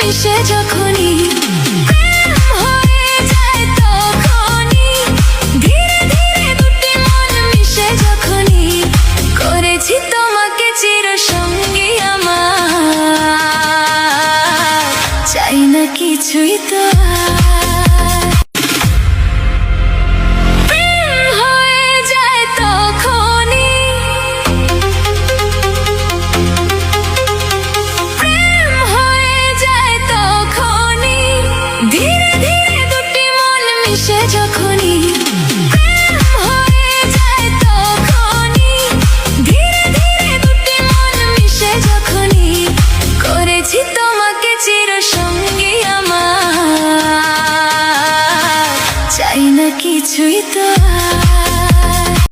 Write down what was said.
মিশে যখনই প্রেম হয়ে যায় তখনই ধীরে ধীরে দুটি মন মিশে যখনই করেছি তোমাকে চিরসঙ্গী আমার চাই না কিছুই তো ধীরে ধীরে দুটি মন মিশে যখনই প্রেম হয়ে যায় তখনই ধীরে ধীরে দুটি মন মিশে যখনই করেছি তোমাকে চিরসঙ্গী আমার চাই না কিছুই তো